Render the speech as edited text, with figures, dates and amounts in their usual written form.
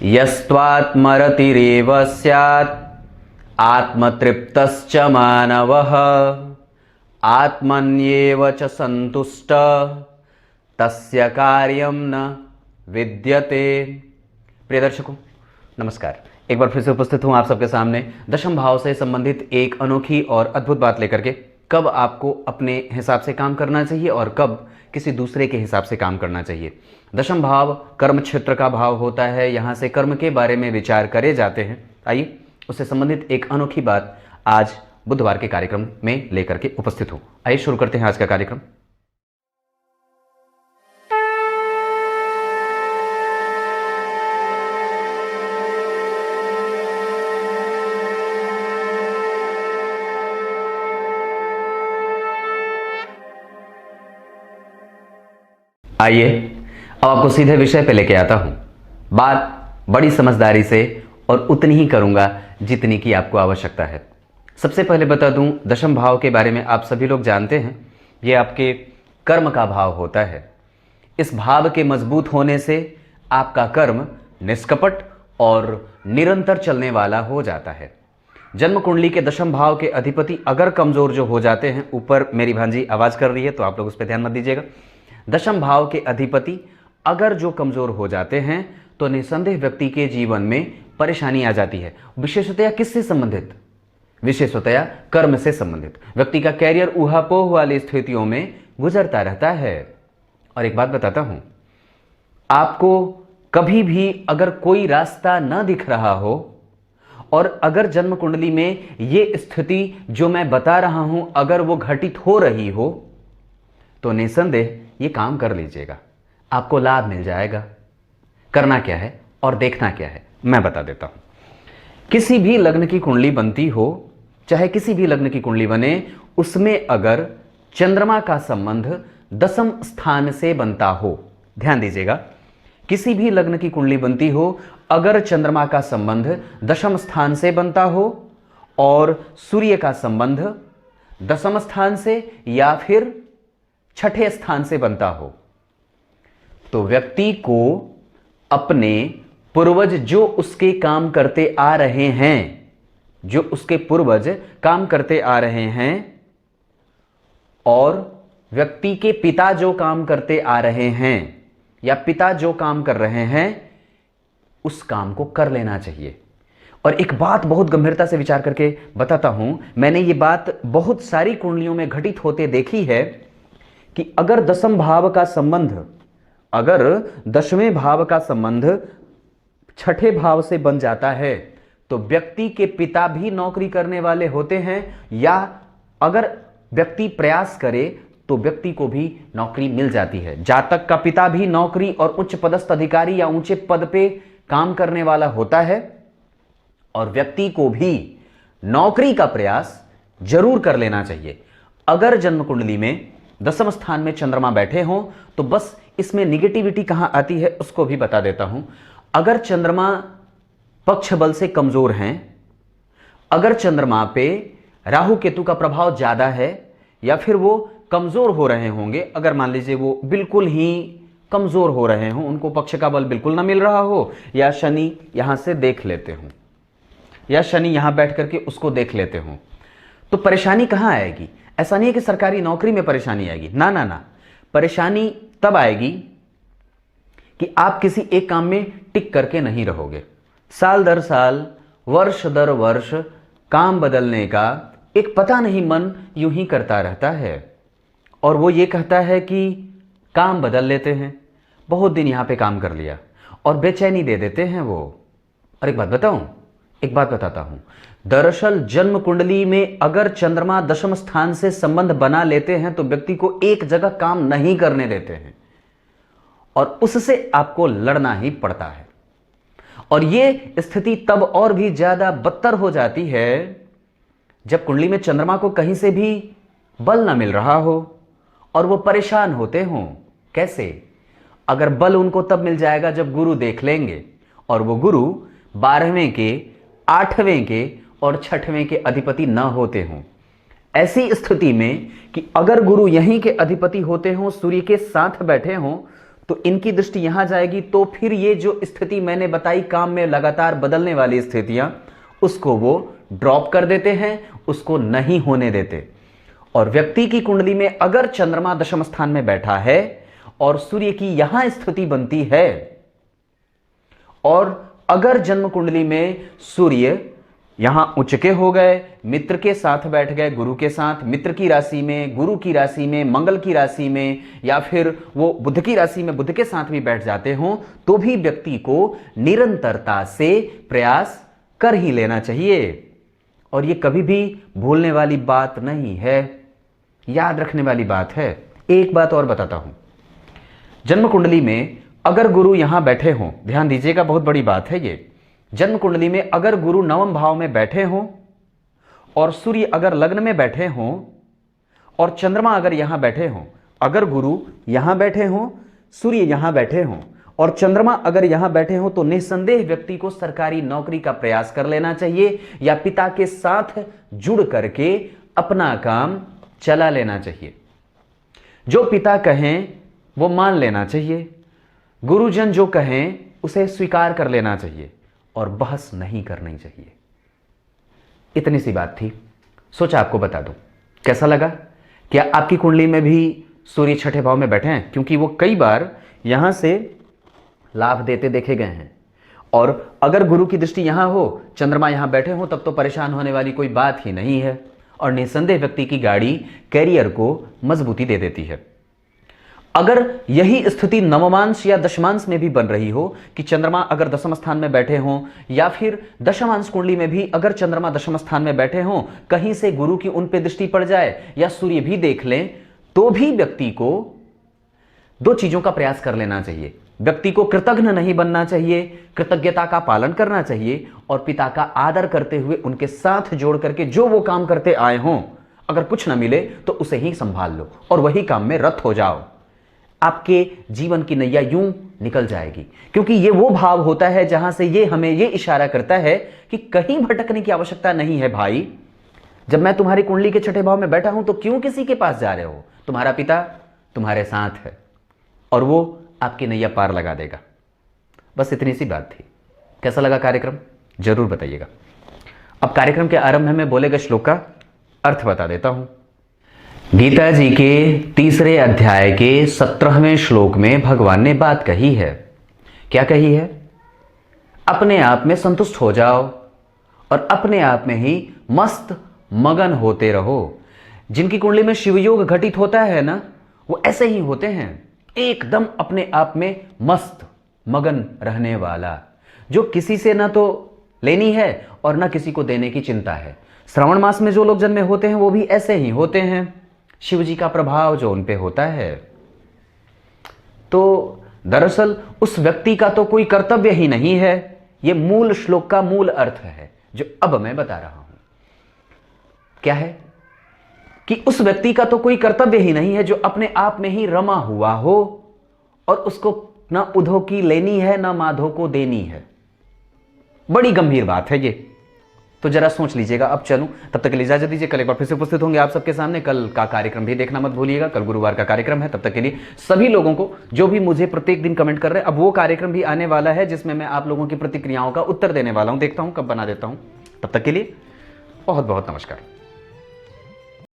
यस्त्वात्मरतिरेव स्यात् आत्मतृप्तश्च मानवः आत्मन्येव च संतुष्ट तस्य कार्यम न विद्यते। प्रिय दर्शकों नमस्कार, एक बार फिर से उपस्थित हूं आप सबके सामने दशम भाव से संबंधित एक अनोखी और अद्भुत बात लेकर के। कब आपको अपने हिसाब से काम करना चाहिए और कब किसी दूसरे के हिसाब से काम करना चाहिए। दशम भाव कर्म क्षेत्र का भाव होता है, यहाँ से कर्म के बारे में विचार करे जाते हैं। आइए उससे संबंधित एक अनोखी बात आज बुधवार के कार्यक्रम में लेकर के उपस्थित हूं। आइए शुरू करते हैं आज का कार्यक्रम। आइए अब आपको सीधे विषय पे लेके आता हूं। बात बड़ी समझदारी से और उतनी ही करूंगा जितनी की आपको आवश्यकता है। सबसे पहले बता दूं, दशम भाव के बारे में आप सभी लोग जानते हैं, ये आपके कर्म का भाव होता है। इस भाव के मजबूत होने से आपका कर्म निष्कपट और निरंतर चलने वाला हो जाता है। जन्म कुंडली के दशम भाव के अधिपति अगर कमजोर जो हो जाते हैं, ऊपर मेरी भांजी आवाज कर रही है तो आप लोग उस पर ध्यान मत दीजिएगा। दशम भाव के अधिपति अगर जो कमजोर हो जाते हैं तो निसंदेह व्यक्ति के जीवन में परेशानी आ जाती है। विशेषतया किससे संबंधित? विशेषतया कर्म से संबंधित। व्यक्ति का कैरियर ऊहापोह वाली स्थितियों में गुजरता रहता है। और एक बात बताता हूं, आपको कभी भी अगर कोई रास्ता न दिख रहा हो और अगर जन्म कुंडली में ये स्थिति जो मैं बता रहा हूं अगर वो घटित हो रही हो तो निसंदेह ये काम कर लीजिएगा, आपको लाभ मिल जाएगा। करना क्या है और देखना क्या है मैं बता देता हूं। किसी भी लग्न की कुंडली बनती हो, चाहे किसी भी लग्न की कुंडली बने, उसमें अगर चंद्रमा का संबंध दशम स्थान से बनता हो, ध्यान दीजिएगा, किसी भी लग्न की कुंडली बनती हो अगर चंद्रमा का संबंध दशम स्थान से बनता हो और सूर्य का संबंध दशम स्थान से या फिर छठे स्थान से बनता हो, तो व्यक्ति को अपने पूर्वज जो उसके काम करते आ रहे हैं, जो उसके पूर्वज काम करते आ रहे हैं और व्यक्ति के पिता जो काम करते आ रहे हैं या पिता जो काम कर रहे हैं उस काम को कर लेना चाहिए। और एक बात बहुत गंभीरता से विचार करके बताता हूं, मैंने ये बात बहुत सारी कुंडलियों में घटित होते देखी है कि अगर दशम भाव का संबंध, अगर दशवें भाव का संबंध छठे भाव से बन जाता है तो व्यक्ति के पिता भी नौकरी करने वाले होते हैं, या अगर व्यक्ति प्रयास करे तो व्यक्ति को भी नौकरी मिल जाती है। जातक का पिता भी नौकरी और उच्च पदस्थ अधिकारी या ऊंचे पद पे काम करने वाला होता है और व्यक्ति को भी नौकरी का प्रयास जरूर कर लेना चाहिए। अगर जन्म कुंडली में दशम स्थान में चंद्रमा बैठे हों तो बस इसमें निगेटिविटी कहां आती है उसको भी बता देता हूं। अगर चंद्रमा पक्ष बल से कमजोर हैं, अगर चंद्रमा पे राहु केतु का प्रभाव ज्यादा है या फिर वो कमजोर हो रहे होंगे, अगर मान लीजिए वो बिल्कुल ही कमजोर हो रहे हों, उनको पक्ष का बल बिल्कुल ना मिल रहा हो, या शनि यहां से देख लेते हों या शनि यहां बैठ करके उसको देख लेते हों, तो परेशानी कहां आएगी? ऐसा नहीं है कि सरकारी नौकरी में परेशानी आएगी, ना ना ना, परेशानी तब आएगी कि आप किसी एक काम में टिक करके नहीं रहोगे। साल दर साल, वर्ष दर वर्ष काम बदलने का एक पता नहीं मन यूं ही करता रहता है और वो ये कहता है कि काम बदल लेते हैं, बहुत दिन यहां पे काम कर लिया और बेचैनी दे देते हैं वो। और एक बात बताऊं, एक बात बताता हूं, दरअसल जन्म कुंडली में अगर चंद्रमा दशम स्थान से संबंध बना लेते हैं तो व्यक्ति को एक जगह काम नहीं करने देते हैं और उससे आपको लड़ना ही पड़ता है। और यह स्थिति तब और भी ज्यादा बदतर हो जाती है जब कुंडली में चंद्रमा को कहीं से भी बल ना मिल रहा हो और वो परेशान होते हों। कैसे? अगर बल उनको तब मिल जाएगा जब गुरु देख लेंगे और वो गुरु 12वें के, 8वें के और 6वें के अधिपति न होते हों। ऐसी स्थिति में कि अगर गुरु यहीं के अधिपति होते हों, सूर्य के साथ बैठे हों, तो इनकी दृष्टि यहां जाएगी, तो फिर ये जो स्थिति मैंने बताई काम में लगातार बदलने वाली स्थितियां, उसको वो ड्रॉप कर देते हैं, उसको नहीं होने देते। और व्यक्ति की कुंडली में अगर चंद्रमा दशम स्थान में बैठा है और सूर्य की यहां स्थिति बनती है, और अगर जन्म कुंडली में सूर्य यहां उच्च के हो गए, मित्र के साथ बैठ गए, गुरु के साथ, मित्र की राशि में, गुरु की राशि में, मंगल की राशि में, या फिर वो बुध की राशि में बुध के साथ भी बैठ जाते हो, तो भी व्यक्ति को निरंतरता से प्रयास कर ही लेना चाहिए। और ये कभी भी भूलने वाली बात नहीं है, याद रखने वाली बात है। एक बात और बताता हूं, जन्म कुंडली में अगर गुरु यहां बैठे हों, ध्यान दीजिएगा, बहुत बड़ी बात है ये। जन्म कुंडली में अगर गुरु नवम भाव में बैठे हों और सूर्य अगर लग्न में बैठे हों और चंद्रमा अगर यहां बैठे हों, अगर गुरु यहां बैठे हों, सूर्य यहां बैठे हों और चंद्रमा अगर यहां बैठे हों, तो निस्संदेह व्यक्ति को सरकारी नौकरी का प्रयास कर लेना चाहिए या पिता के साथ जुड़ करके अपना काम चला लेना चाहिए। जो पिता कहें वो मान लेना चाहिए, गुरुजन जो कहें उसे स्वीकार कर लेना चाहिए और बहस नहीं करनी चाहिए। इतनी सी बात थी, सोचा आपको बता दूं। कैसा लगा? क्या आपकी कुंडली में भी सूर्य छठे भाव में बैठे हैं? क्योंकि वो कई बार यहां से लाभ देते देखे गए हैं, और अगर गुरु की दृष्टि यहां हो, चंद्रमा यहां बैठे हो, तब तो परेशान होने वाली कोई बात ही नहीं है और निसंदेह व्यक्ति की गाड़ी कैरियर को मजबूती दे देती है। अगर यही स्थिति नवमांश या दशमांश में भी बन रही हो कि चंद्रमा अगर दशम स्थान में बैठे हों, या फिर दशमांश कुंडली में भी अगर चंद्रमा दशम स्थान में बैठे हों, कहीं से गुरु की उन पे दृष्टि पड़ जाए या सूर्य भी देख लें, तो भी व्यक्ति को दो चीजों का प्रयास कर लेना चाहिए। व्यक्ति को कृतज्ञ नहीं बनना चाहिए, कृतज्ञता का पालन करना चाहिए और पिता का आदर करते हुए उनके साथ जोड़ करके जो वो काम करते आए हों, अगर कुछ ना मिले तो उसे ही संभाल लो और वही काम में रत हो जाओ। आपके जीवन की नैया यूं निकल जाएगी, क्योंकि ये वो भाव होता है जहां से ये हमें ये इशारा करता है कि कहीं भटकने की आवश्यकता नहीं है भाई। जब मैं तुम्हारी कुंडली के छठे भाव में बैठा हूं तो क्यों किसी के पास जा रहे हो? तुम्हारा पिता तुम्हारे साथ है और वो आपकी नैया पार लगा देगा। बस इतनी सी बात थी। कैसा लगा कार्यक्रम? जरूर बताइएगा। अब कार्यक्रम के आरंभ में बोले गए श्लोक का अर्थ बता देता हूं। गीता जी के 3 अध्याय के 17वें श्लोक में भगवान ने बात कही है। क्या कही है? अपने आप में संतुष्ट हो जाओ और अपने आप में ही मस्त मगन होते रहो। जिनकी कुंडली में शिवयोग घटित होता है ना, वो ऐसे ही होते हैं, एकदम अपने आप में मस्त मगन रहने वाला, जो किसी से ना तो लेनी है और ना किसी को देने की चिंता है। श्रावण मास में जो लोग जन्मे होते हैं वो भी ऐसे ही होते हैं, शिव जी का प्रभाव जो उन पे होता है। तो दरअसल उस व्यक्ति का तो कोई कर्तव्य ही नहीं है। ये मूल श्लोक का मूल अर्थ है जो अब मैं बता रहा हूं। क्या है कि उस व्यक्ति का तो कोई कर्तव्य ही नहीं है जो अपने आप में ही रमा हुआ हो और उसको ना उधो की लेनी है ना माधो को देनी है। बड़ी गंभीर बात है ये, तो जरा सोच लीजिएगा। अब चलूं, तब तक के लिए इजाजत दीजिए। कल एक बार फिर से उपस्थित होंगे आप सबके सामने। कल का कार्यक्रम भी देखना मत भूलिएगा, कल गुरुवार का कार्यक्रम है। तब तक के लिए सभी लोगों को जो भी मुझे प्रत्येक दिन कमेंट कर रहे हैं, अब वो कार्यक्रम भी आने वाला है जिसमें मैं आप लोगों की प्रतिक्रियाओं का उत्तर देने वाला हूं। देखता हूं कब बना देता हूं। तब तक के लिए बहुत बहुत नमस्कार।